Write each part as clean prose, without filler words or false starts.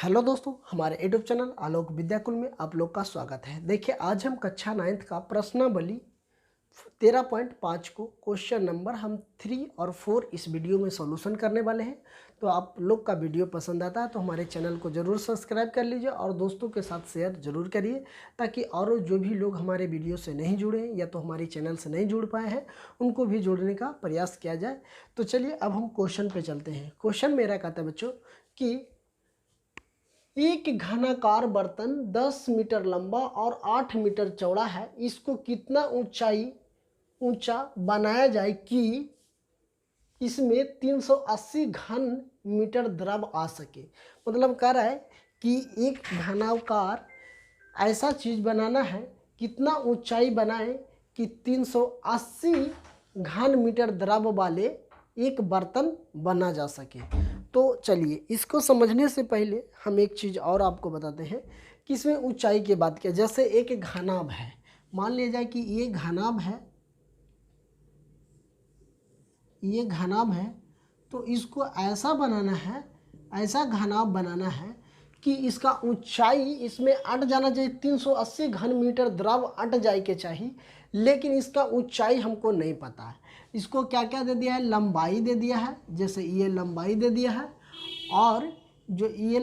Hello दोस्तों, हमारे YouTube channel आलोक विद्याकुल में आप लोग का स्वागत है। देखिए, आज हम कक्षा 9th का प्रश्नावली 13.5 को क्वेश्चन नंबर हम 3 और 4 इस वीडियो में सॉल्यूशन करने वाले हैं। तो आप लोग का वीडियो पसंद आता है तो हमारे चैनल को ज़रूर सब्सक्राइब कर लीजिए और दोस्तों के साथ शेयर ज़रूर करिए, ताकि और जो भी लोग हमारे वीडियो से नहीं जुड़े हैं या तो हमारे चैनल से नहीं जुड़ पाए हैं उनको भी जोड़ने का प्रयास किया जाए। तो चलिए अब हम क्वेश्चन पे चलते हैं। क्वेश्चन मेरा कहता है बच्चों कि एक घनाकार बर्तन 10 मीटर लंबा और 8 मीटर चौड़ा है। इसको कितना ऊंचा बनाया जाए कि इसमें 380 घन मीटर द्रव आ सके। मतलब कह रहा है कि एक घनाकार ऐसा चीज़ बनाना है, कितना ऊंचाई बनाए कि 380 घन मीटर द्रव वाले एक बर्तन बना जा सके। तो चलिए, इसको समझने से पहले हम एक चीज़ और आपको बताते हैं कि इसमें ऊंचाई की बात किया। जैसे एक घनाभ है, मान लिया जाए कि ये घनाभ है, ये घनाभ है, तो इसको ऐसा बनाना है, ऐसा घनाभ बनाना है कि इसका ऊंचाई इसमें अट जाना चाहिए, 380 घन मीटर द्रव अट जाए के चाहिए। लेकिन इसका ऊंचाई हमको नहीं पता है। इसको क्या क्या दे दिया है, लंबाई दे दिया है। जैसे ये लंबाई दे दिया है और जो ये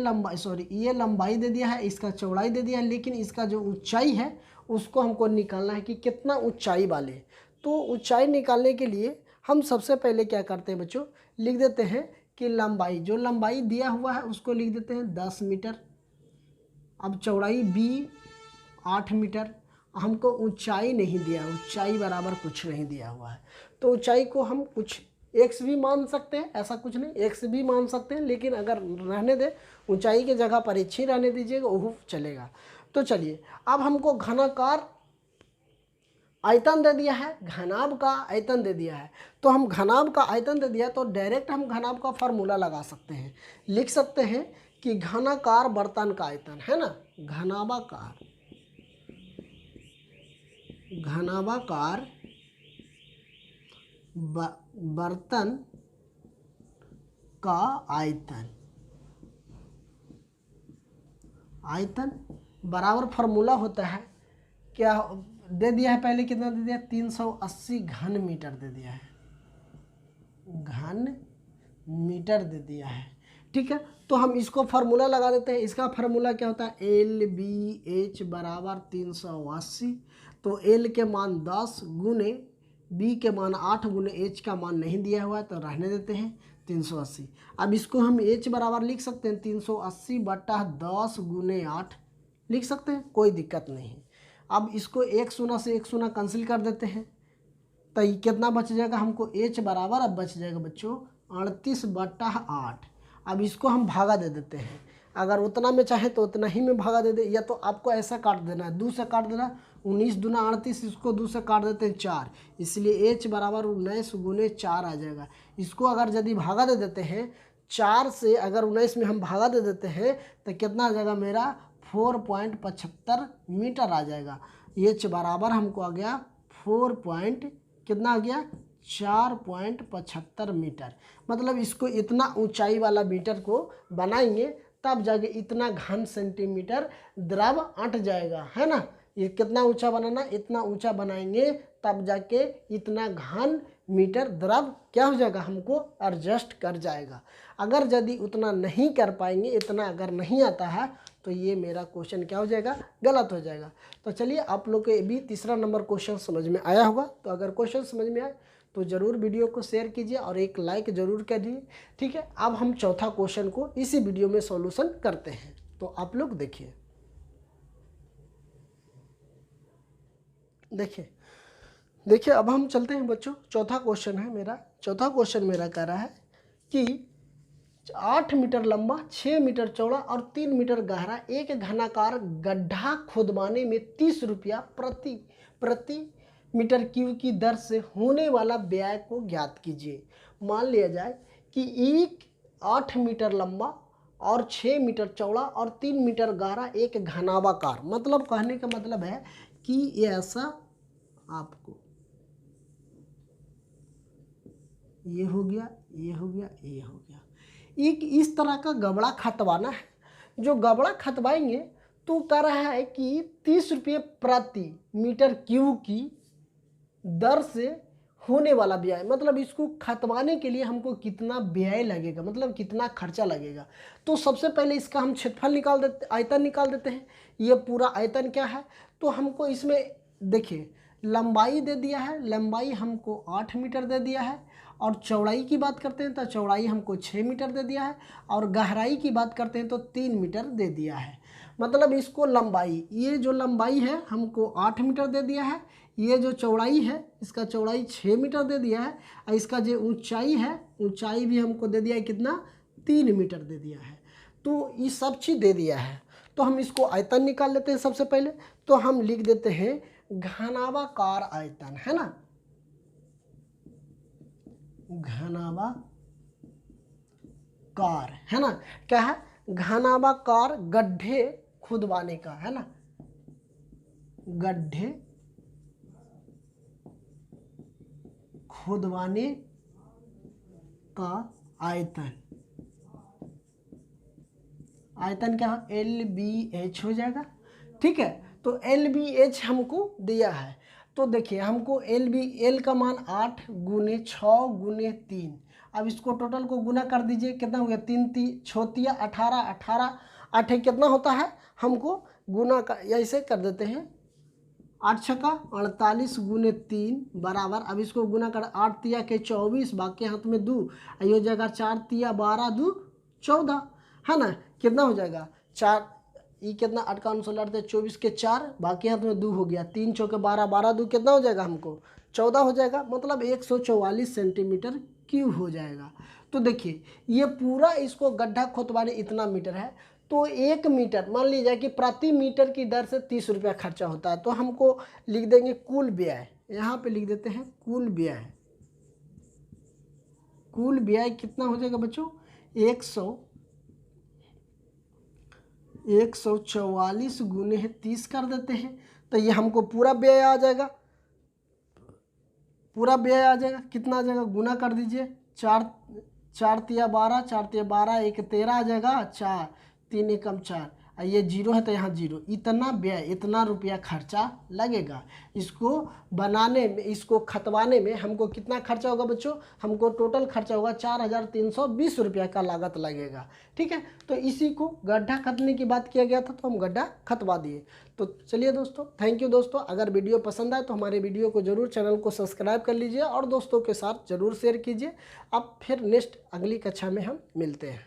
लंबाई दे दिया है, इसका चौड़ाई दे दिया है, लेकिन इसका जो ऊंचाई है उसको हमको निकालना है कि कितना ऊंचाई वाले। तो ऊंचाई निकालने के लिए हम सबसे पहले क्या करते हैं बच्चों, लिख देते हैं कि लंबाई, जो लंबाई दिया हुआ है उसको लिख देते हैं 10 मीटर। अब चौड़ाई बी 8 मीटर। हमको ऊंचाई नहीं दिया, ऊंचाई बराबर कुछ नहीं दिया हुआ है। तो ऊंचाई को हम कुछ एक्स भी मान सकते हैं, ऐसा कुछ नहीं, एक्स भी मान सकते हैं, लेकिन अगर रहने दे ऊंचाई की जगह पर एच ही रहने दीजिएगा, वो चलेगा। तो चलिए, अब हमको घनाकार आयतन दे दिया है, घनाभ का आयतन दे दिया है। तो हम घनाभ का आयतन दे दिया तो डायरेक्ट हम घनाभ का फार्मूला लगा सकते हैं। लिख सकते हैं कि घनाकार बर्तन का आयतन है ना, घनाभाकार बर्तन का आयतन बराबर फार्मूला होता है, क्या दे दिया है, पहले कितना दे दिया, 380 घन मीटर दे दिया है, घन मीटर दे दिया है। ठीक है, तो हम इसको फार्मूला लगा देते हैं। इसका फार्मूला क्या होता है, एल बी एच बराबर 380। तो एल के मान 10 गुने बी के मान 8 गुने एच का मान नहीं दिया हुआ है, तो रहने देते हैं 380। अब इसको हम एच बराबर लिख सकते हैं 380 बटा 10 गुने 8 लिख सकते हैं, कोई दिक्कत नहीं। अब इसको एक शून्य से एक शून्य कैंसिल कर देते हैं, तो ये कितना बच जाएगा हमको, एच बराबर अब बच जाएगा बच्चों 38 बटा 8। अब इसको हम भागा दे देते हैं, अगर उतना में चाहे तो उतना ही में भागा दे दे, या तो आपको ऐसा काट देना है, 2 से काट देना, 19 दूना 38, इसको 2 से काट देते हैं 4, इसलिए एच बराबर 19 गुने 4 आ जाएगा। इसको अगर यदि भागा दे देते हैं 4 से, अगर 19 में हम भागा दे देते हैं तो कितना आ जाएगा मेरा 4.75 मीटर आ जाएगा। एच बराबर हमको आ गया 4 कितना आ गया 4.75 मीटर। मतलब इसको इतना ऊंचाई वाला मीटर को बनाएंगे तब जाके इतना घन सेंटीमीटर द्रव अट जाएगा, है ना। ये कितना ऊंचा बनाना, इतना ऊंचा बनाएंगे तब जाके इतना घन मीटर द्रव क्या हो जाएगा, हमको एडजस्ट कर जाएगा। अगर यदि उतना नहीं कर पाएंगे, इतना अगर नहीं आता है, तो ये मेरा क्वेश्चन क्या हो जाएगा, गलत हो जाएगा। तो चलिए, आप लोग को भी तीसरा नंबर क्वेश्चन समझ में आया होगा। तो अगर क्वेश्चन समझ में आए तो ज़रूर वीडियो को शेयर कीजिए और एक लाइक ज़रूर करिए। ठीक है, अब हम चौथा क्वेश्चन को इसी वीडियो में सॉल्यूशन करते हैं। तो आप लोग देखिए, अब हम चलते हैं बच्चों। चौथा क्वेश्चन है मेरा, कह रहा है कि 8 मीटर लंबा, 6 मीटर चौड़ा और 3 मीटर गहरा एक घनाकार गड्ढा खुदवाने में 30 रुपया प्रति मीटर क्यूब की दर से होने वाला व्यय को ज्ञात कीजिए। मान लिया जाए कि एक 8 मीटर लंबा और 6 मीटर चौड़ा और 3 मीटर गहरा एक घनाभाकार, मतलब कहने का मतलब है कि ये ऐसा, आपको ये हो गया, ये हो गया, ये हो गया, एक इस तरह का गबड़ा खतवाना है जो गबड़ा खतवाएंगे तो कह रहा है कि 30 रुपये प्रति मीटर क्यूब की दर से होने वाला व्यय, मतलब इसको खतवाने के लिए हमको कितना व्यय लगेगा, मतलब कितना खर्चा लगेगा। तो सबसे पहले इसका हम क्षेत्रफल निकाल देते, आयतन निकाल देते हैं। ये पूरा आयतन क्या है, तो हमको इसमें देखिए लंबाई दे दिया है, लंबाई हमको 8 मीटर दे दिया है, और चौड़ाई की बात करते हैं तो चौड़ाई हमको 6 मीटर दे दिया है, और गहराई की बात करते हैं तो 3 मीटर दे दिया है। मतलब इसको लंबाई, ये जो लंबाई है हमको 8 मीटर दे दिया है, ये जो चौड़ाई है इसका चौड़ाई 6 मीटर दे दिया है, और इसका जो ऊंचाई है ऊंचाई भी हमको दे दिया है कितना, 3 मीटर दे दिया है। तो ये सब चीज़ दे दिया है। तो हम इसको आयतन निकाल लेते हैं सबसे पहले। तो हम लिख देते हैं घनाभाकार आयतन, है ना, घनाभाकार, है ना, क्या है, घनाभाकार गड्ढे खुदवाने का, है ना, गड्ढे खुदवाने का आयतन, आयतन क्या है, LBH हो जाएगा। ठीक है, तो LBH हमको दिया है। तो देखिए हमको L का मान 8 गुने 6 गुने 3, अब इसको टोटल को गुना कर दीजिए, कितना हो गया, 3 6 18 18 8 कितना होता है, हमको गुना का ऐसे कर देते हैं, 8 छक्का 48 गुने 3 बराबर, अब इसको गुना कर, 8 तिया के 24, बाकी हाथ में 2, ये जगह 4 तिया 12 2 14, है ना, कितना हो जाएगा 4, ये कितना 8 का 16 24 के 4, बाकी हाथ में 2 हो गया, 3 चौके 12 12 2 कितना हो जाएगा हमको 14 हो जाएगा, मतलब 144 सेंटीमीटर क्यूब हो जाएगा। तो देखिए ये पूरा इसको गड्ढा खोदवाने इतना मीटर है, तो 1 मीटर मान लीजिए कि प्रति मीटर की दर से 30 रुपया खर्चा होता है। तो हमको लिख देंगे कुल व्यय, यहाँ पे लिख देते हैं कुल व्यय। कुल व्यय कितना हो जाएगा बच्चों, 144 गुने 30 कर देते हैं, तो ये हमको पूरा व्यय आ जाएगा, पूरा व्यय आ जाएगा, कितना आ जाएगा, गुना कर दीजिए, 4 तिया 12 4 तिया 12 1 13 आ जाएगा, 4 3 एकम 4, ये 0 है तो यहाँ 0, इतना व्यय, इतना रुपया खर्चा लगेगा। इसको बनाने में, इसको खतवाने में हमको कितना खर्चा होगा बच्चों, हमको टोटल खर्चा होगा 4320 रुपया का लागत लगेगा। ठीक है, तो इसी को गड्ढा खतने की बात किया गया था, तो हम गड्ढा खतवा दिए। तो चलिए दोस्तों, थैंक यू दोस्तों। अगर वीडियो पसंद आए तो हमारे वीडियो को जरूर, चैनल को सब्सक्राइब कर लीजिए और दोस्तों के साथ जरूर शेयर कीजिए। अब फिर नेक्स्ट अगली कक्षा में हम मिलते हैं।